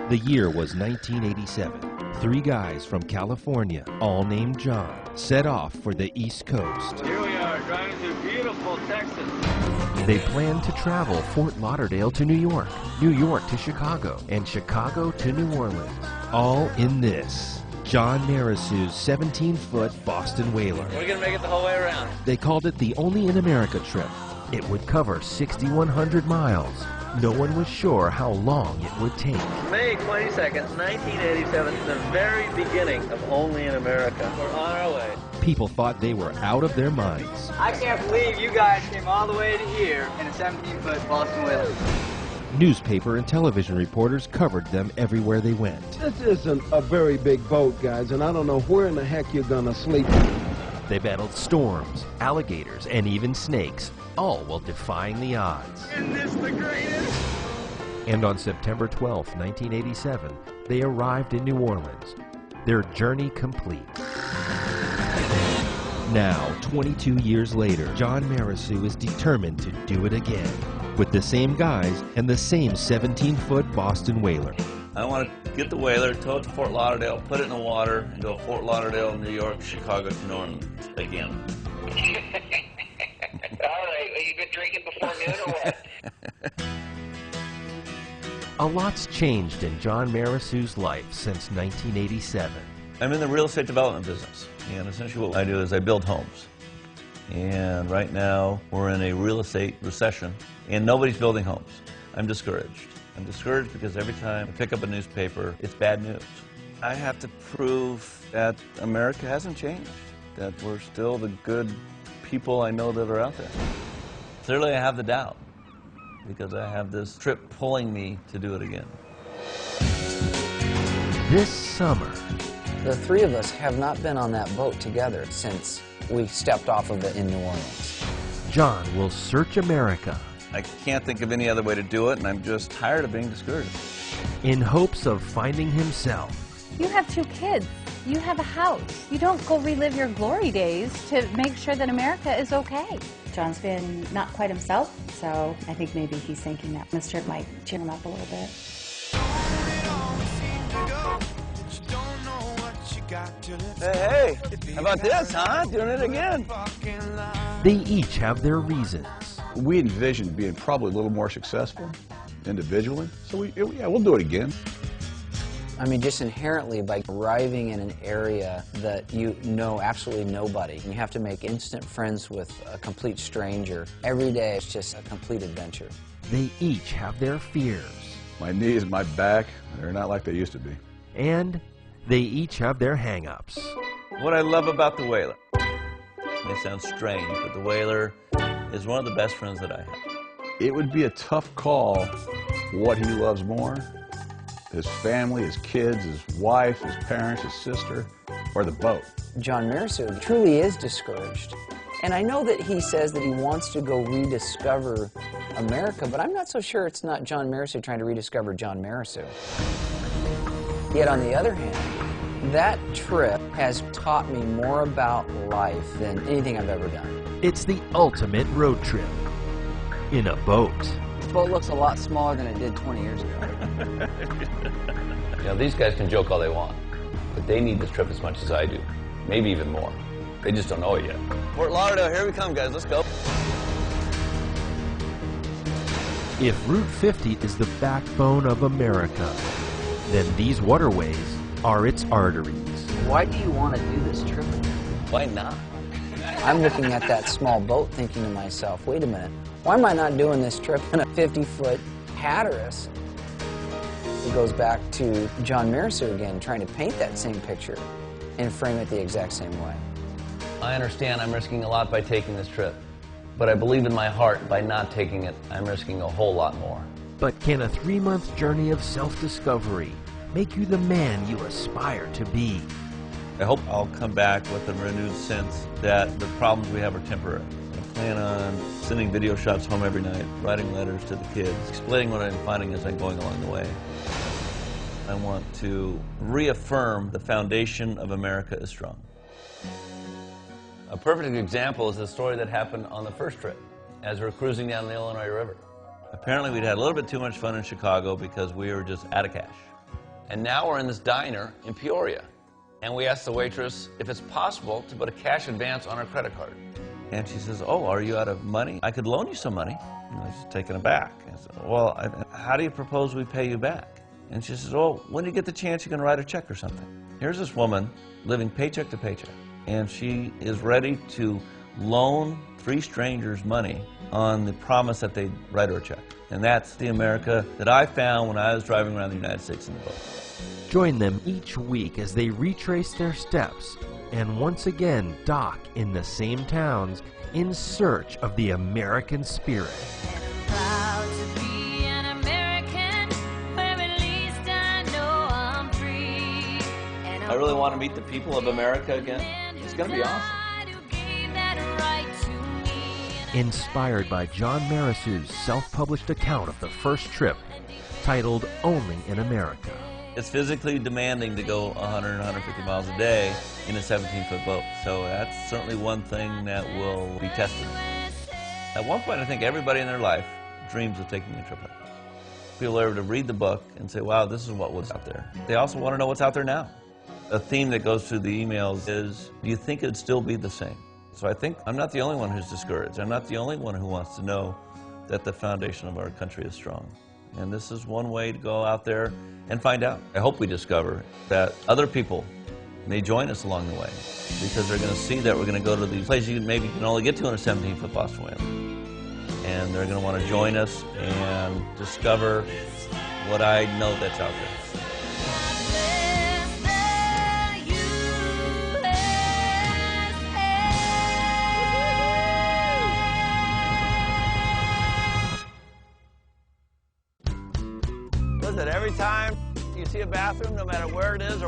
The year was 1987. Three guys from California, all named John, set off for the East Coast. Here we are, driving through beautiful Texas. They planned to travel Fort Lauderdale to New York, New York to Chicago, and Chicago to New Orleans, all in this John Marisu's 17-foot Boston Whaler. We're gonna make it the whole way around. They called it the Only in America trip. It would cover 6,100 miles. No one was sure how long it would take. May 22nd, 1987, the very beginning of Only in America. We're on our way. People thought they were out of their minds. I can't believe you guys came all the way to here in a 17-foot Boston Whaler. Newspaper and television reporters covered them everywhere they went. This isn't a very big boat, guys, and I don't know where in the heck you're gonna sleep. They battled storms, alligators, and even snakes, all while defying the odds. Isn't this the greatest? And on September 12, 1987, they arrived in New Orleans, their journey complete. Now, 22 years later, John Marisu is determined to do it again, with the same guys and the same 17-foot Boston Whaler. I want to get the whaler, tow it to Fort Lauderdale, put it in the water, and go Fort Lauderdale, New York, Chicago to New Orleans again. All right, well, you been drinking before noon or what? A lot's changed in John Marisu's life since 1987. I'm in the real estate development business, and essentially what I do is I build homes. And right now, we're in a real estate recession, and nobody's building homes. I'm discouraged. I'm discouraged because every time I pick up a newspaper, it's bad news. I have to prove that America hasn't changed, that we're still the good people I know that are out there. Clearly I have the doubt, because I have this trip pulling me to do it again. This summer, the three of us have not been on that boat together since we stepped off of it in New Orleans. John will search America I can't think of any other way to do it, and I'm just tired of being discouraged. in hopes of finding himself. You have 2 kids. You have a house. You don't go relive your glory days to make sure that America is okay. John's been not quite himself, so I think maybe he's thinking that this trip might cheer him up a little bit. Hey, how about this, huh? Doing it again. They each have their reasons. We envisioned being probably a little more successful individually, so we'll do it again. I mean, just inherently, by arriving in an area that you know absolutely nobody, and you have to make instant friends with a complete stranger, every day it's just a complete adventure. They each have their fears. My knees and my back, they're not like they used to be. And they each have their hang-ups. What I love about the whaler, it may sound strange, but the whaler is one of the best friends that I have. It would be a tough call what he loves more, his family, his kids, his wife, his parents, his sister, or the boat. John Marisu truly is discouraged. And I know that he says that he wants to go rediscover America, but I'm not so sure it's not John Marisu trying to rediscover John Marisu. Yet on the other hand, that trip has taught me more about life than anything I've ever done. It's the ultimate road trip in a boat. This boat looks a lot smaller than it did 20 years ago. You know, these guys can joke all they want, but they need this trip as much as I do, maybe even more. They just don't know it yet. Fort Lauderdale, here we come, guys. Let's go. If Route 50 is the backbone of America, then these waterways are its arteries. Why do you want to do this trip? Why not? I'm looking at that small boat thinking to myself, wait a minute, why am I not doing this trip in a 50-foot Hatteras? It goes back to John Marisu again, trying to paint that same picture and frame it the exact same way. I understand I'm risking a lot by taking this trip, but I believe in my heart by not taking it, I'm risking a whole lot more. But can a 3-month journey of self-discovery make you the man you aspire to be? I hope I'll come back with a renewed sense that the problems we have are temporary. I plan on sending video shots home every night, writing letters to the kids, explaining what I'm finding as I'm going along the way. I want to reaffirm the foundation of America is strong. A perfect example is the story that happened on the first trip, as we're cruising down the Illinois River. Apparently we'd had a little bit too much fun in Chicago because we were just out of cash. And now we're in this diner in Peoria. And we asked the waitress if it's possible to put a cash advance on our credit card. And she says, oh, are you out of money? I could loan you some money. And I was taken aback. I said, well, how do you propose we pay you back? And she says, oh, when you get the chance, you can write a check or something. Here's this woman living paycheck to paycheck, and she is ready to loan 3 strangers money on the promise that they'd write her a check. And that's the America that I found when I was driving around the United States in the boat. Join them each week as they retrace their steps and once again dock in the same towns in search of the American spirit. I really want to meet the people of America again. It's going to be awesome. Inspired by John Marisu's self-published account of the first trip, titled Only in America. It's physically demanding to go 100, 150 miles a day in a 17-foot boat. So that's certainly one thing that will be tested. At one point, I think everybody in their life dreams of taking a trip like this. People are able to read the book and say, wow, this is what was out there. They also want to know what's out there now. A theme that goes through the emails is, do you think it'd still be the same? So I think I'm not the only one who's discouraged. I'm not the only one who wants to know that the foundation of our country is strong. And this is one way to go out there and find out. I hope we discover that other people may join us along the way, because they're going to see that we're going to go to these places you maybe can only get to in a 17-foot Boston Whaler. And they're going to want to join us and discover what I know that's out there. Listen, every time you see a bathroom, no matter where it is or